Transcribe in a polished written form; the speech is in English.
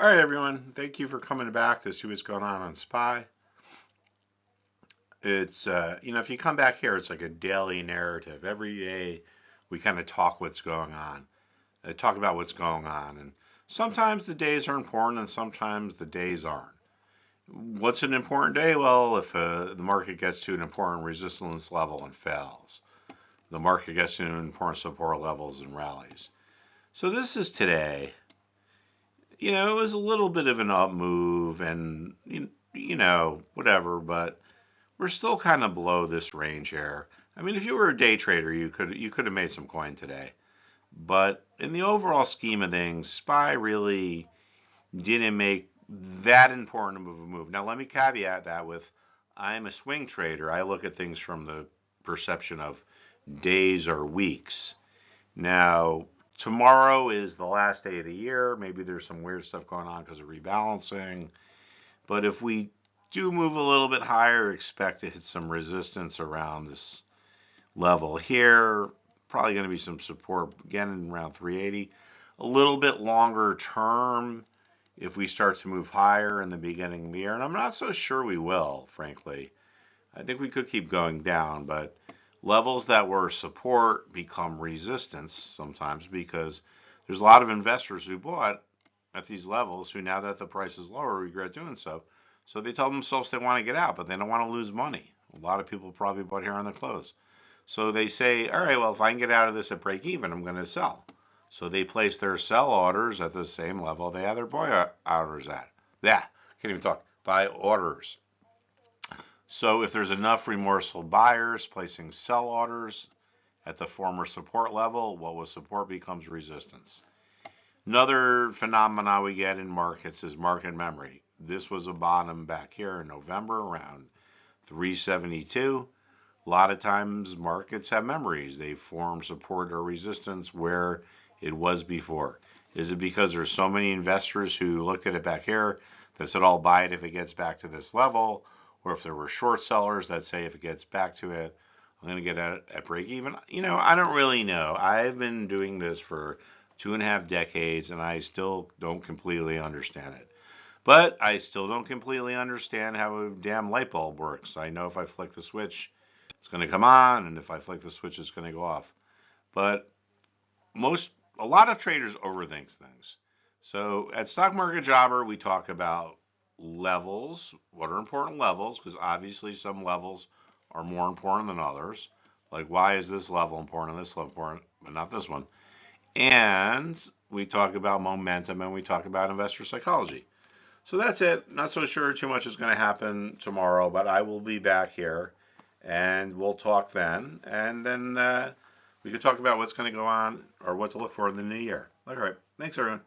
All right, everyone. Thank you for coming back to see what's going on SPY. It's, if you come back here, it's like a daily narrative. Every day we kind of talk what's going on, talk about what's going on. And sometimes the days are important and sometimes the days aren't. What's an important day? Well, if the market gets to an important resistance level and fails, the market gets to important support levels and rallies. So this is today. It was a little bit of an up move and, whatever, but we're still kind of below this range here. I mean, if you were a day trader, you could have made some coin today. But in the overall scheme of things, SPY really didn't make that important of a move. Now, let me caveat that with I'm a swing trader. I look at things from the perception of days or weeks. Now, tomorrow is the last day of the year. Maybe there's some weird stuff going on because of rebalancing. But if we do move a little bit higher, expect to hit some resistance around this level here. Probably going to be some support again around 380. A little bit longer term if we start to move higher in the beginning of the year. And I'm not so sure we will, frankly. I think we could keep going down, but levels that were support become resistance sometimes because there's a lot of investors who bought at these levels who, now that the price is lower, regret doing so. So they tell themselves they want to get out, but they don't want to lose money. A lot of people probably bought here on the close. So they say, all right, well, if I can get out of this at break even, I'm going to sell. So they place their sell orders at the same level they have their buy orders at. Yeah, can't even talk. Buy orders. So if there's enough remorseful buyers placing sell orders at the former support level, what was support becomes resistance. Another phenomena we get in markets is market memory. This was a bottom back here in November around 372. A lot of times markets have memories. They form support or resistance where it was before. Is it because there's so many investors who looked at it back here that said, I'll buy it if it gets back to this level? Or if there were short sellers that say if it gets back to it, I'm going to get at break even? I don't really know. I've been doing this for 2.5 decades and I still don't completely understand it. But I still don't completely understand how a damn light bulb works. I know if I flick the switch, it's going to come on, and if I flick the switch, it's going to go off. But a lot of traders overthink things. So at Stock Market Jobber, we talk about levels. What are important levels? Because obviously some levels are more important than others. Like, why is this level important and this level important, but not this one? And we talk about momentum and we talk about investor psychology. So that's it. Not so sure too much is going to happen tomorrow, but I will be back here and we'll talk then. And then we can talk about what's going to go on or what to look for in the new year. All right. Thanks, everyone.